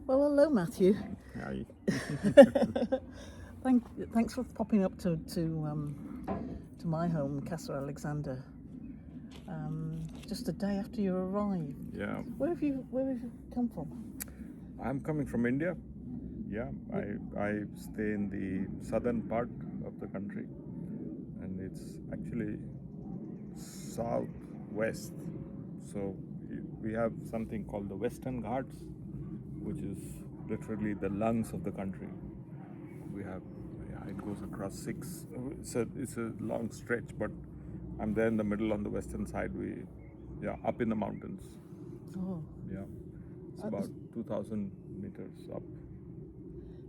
Well, hello, Mathew. Hi. Thanks for popping up to my home, Casa Alexander. Just a day after you arrived. Yeah, Where have you come from? I'm coming from India. Yeah, I stay in the southern part of the country, and it's actually southwest. So we have something called the Western Ghats, which is literally the lungs of the country. We have, yeah, it goes across six. It's a long stretch, but I'm there in the middle on the western side. Yeah, up in the mountains. Oh, Yeah, it's about 2,000 meters up.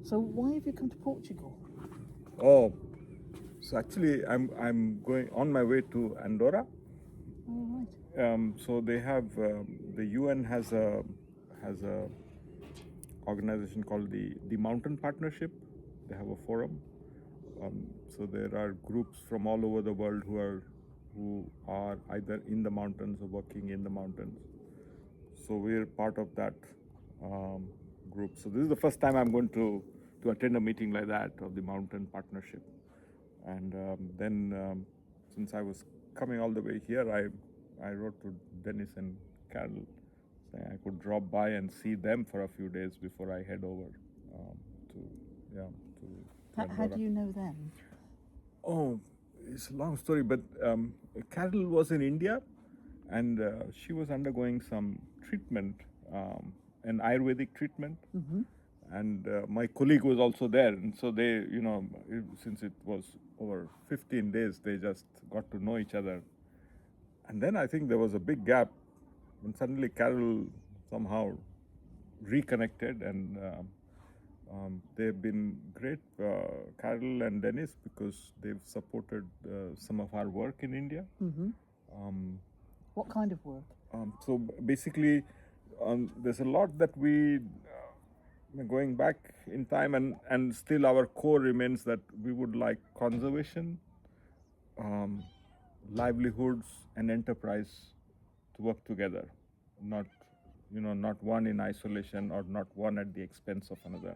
so why have you come to Portugal? Oh, so actually, I'm going on my way to Andorra. Oh, right. So they have the UN has a organization called the Mountain Partnership. They have a forum. So there are groups from all over the world who are either in the mountains or working in the mountains. So we're part of that um, group. So this is the first time I'm going to attend a meeting like that of the Mountain Partnership. And then since I was coming all the way here, I wrote to Dennis and Carol saying I could drop by and see them for a few days before I head over to yeah to How Andorra. do you know them? Oh, it's a long story, but Carol was in India, and she was undergoing some treatment, an Ayurvedic treatment. And my colleague was also there, and so they, since it was over 15 days, they just got to know each other. And then I think there was a big gap, and suddenly Carol somehow reconnected, and they've been great, Carol and Dennis, because they've supported some of our work in India. What kind of work? So basically, there's a lot that we going back in time, and still our core remains that we would like conservation, um, livelihoods, and enterprise to work together, not not one in isolation or not one at the expense of another.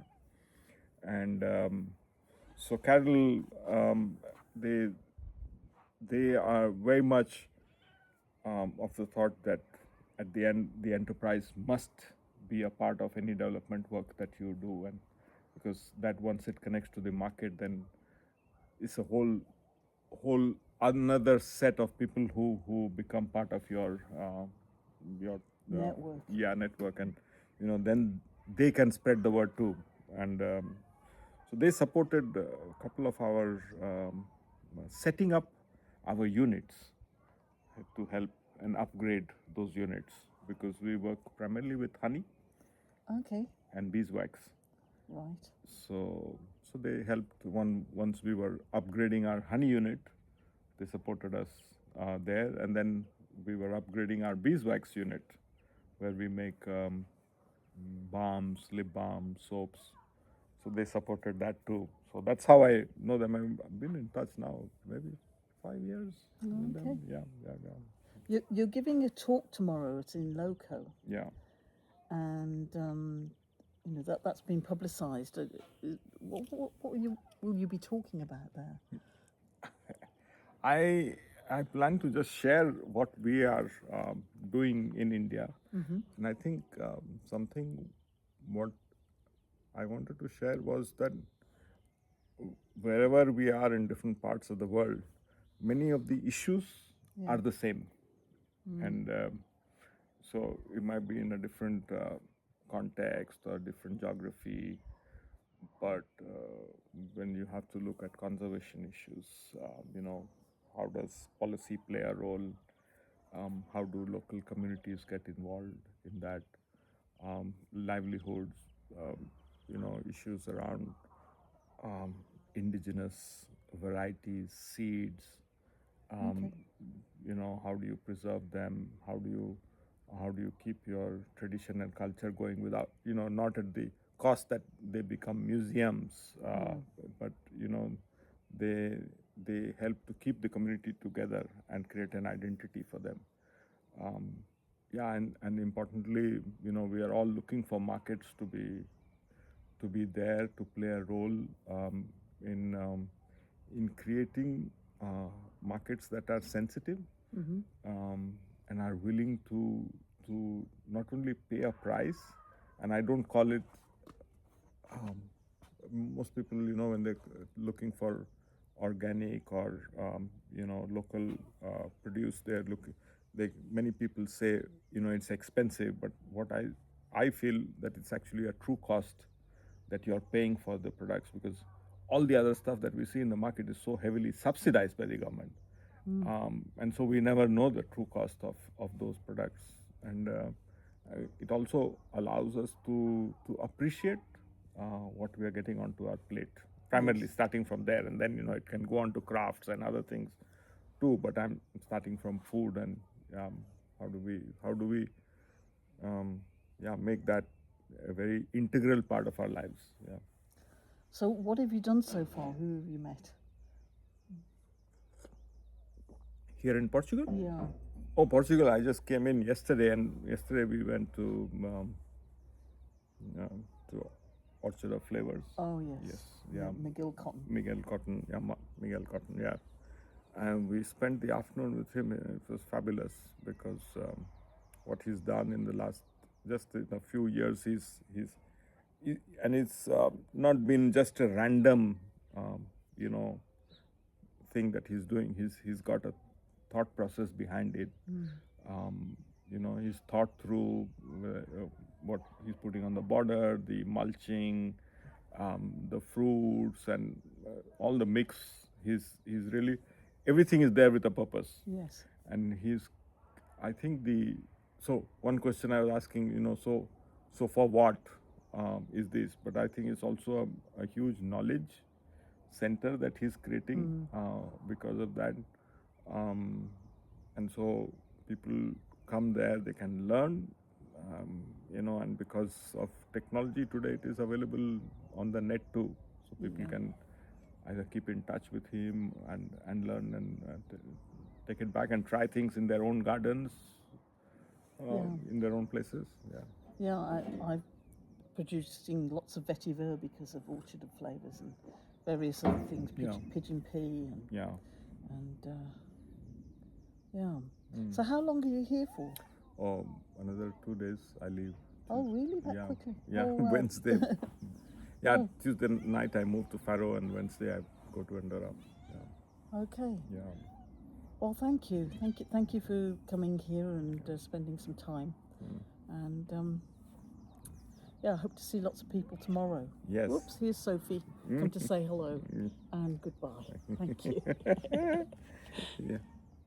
And so Carol, they they are very much of the thought that at the end the enterprise must be a part of any development work that you do, and because that once it connects to the market, then it's a whole another set of people who become part of your Network. network, and then they can spread the word too. And so they supported a couple of our setting up our units to help and upgrade those units, because we work primarily with honey Okay, and beeswax. right. So they helped once we were upgrading our honey unit. They supported us there, and then we were upgrading our beeswax unit, where we make balms, lip balm, soaps. So they supported that too. So that's how I know them. I've been in touch now maybe 5 years with them. Okay. Yeah. You're giving a talk tomorrow. It's in Loco, Yeah. and that's been publicised. What will you be talking about there? I plan to just share what we are doing in India, and I think something what I wanted to share was that wherever we are in different parts of the world, many of the issues are the same, and so it might be in a different context or different geography, but when you have to look at conservation issues, how does policy play a role? How do local communities get involved in that? Livelihoods, issues around um, indigenous varieties, seeds. Um, how do you preserve them? How do you keep your tradition and culture going without, not at the cost that they become museums, but they help to keep the community together and create an identity for them. Um, yeah, and importantly, we are all looking for markets to be there to play a role in creating markets that are sensitive and are willing to not only pay a price, and I don't call it. Most people, when they're looking for organic or local produce, many people say it's expensive, but what I feel that it's actually a true cost that you're paying for the products, because all the other stuff that we see in the market is so heavily subsidized by the government. And so we never know the true cost of those products. And it also allows us to appreciate what we are getting onto our plate, primarily starting from there. And then, it can go on to crafts and other things too. But I'm starting from food, and how do we make that a very integral part of our lives. Yeah. So what have you done so far? Who have you met? Here in Portugal? Yeah. Oh, Portugal! I just came in yesterday, and yesterday we went to Orchard of Flavors. Oh yes. Yes. Yeah. Miguel Cotton. Miguel Cotton. Yeah. Miguel Cotton. Yeah. And we spent the afternoon with him. It was fabulous because what he's done in the last just in a few years, and it's not been just a random thing that he's doing. He's got a thought process behind it. He's thought through what he's putting on the border, the mulching, the fruits, and all the mix. He's really, everything is there with a purpose. Yes. And I think so one question I was asking, so for what is this? But I think it's also a huge knowledge center that he's creating because of that. And so people come there, they can learn, and because of technology today, it is available on the net too. So people can either keep in touch with him and learn and take it back and try things in their own gardens, in their own places. Yeah. Yeah, I've producing lots of vetiver because of Orchard of Flavors and various other things, pigeon pea and So how long are you here for? Oh, another 2 days I leave. Oh, really? That quickly? Yeah, Oh, wow. Wednesday. Tuesday night I move to Faro, and Wednesday I go to Andorra. Yeah. Okay. Yeah. Well, thank you for coming here and spending some time. And I hope to see lots of people tomorrow. Yes. Whoops, here's Sophie. Come to say hello and goodbye. Thank you. Yeah.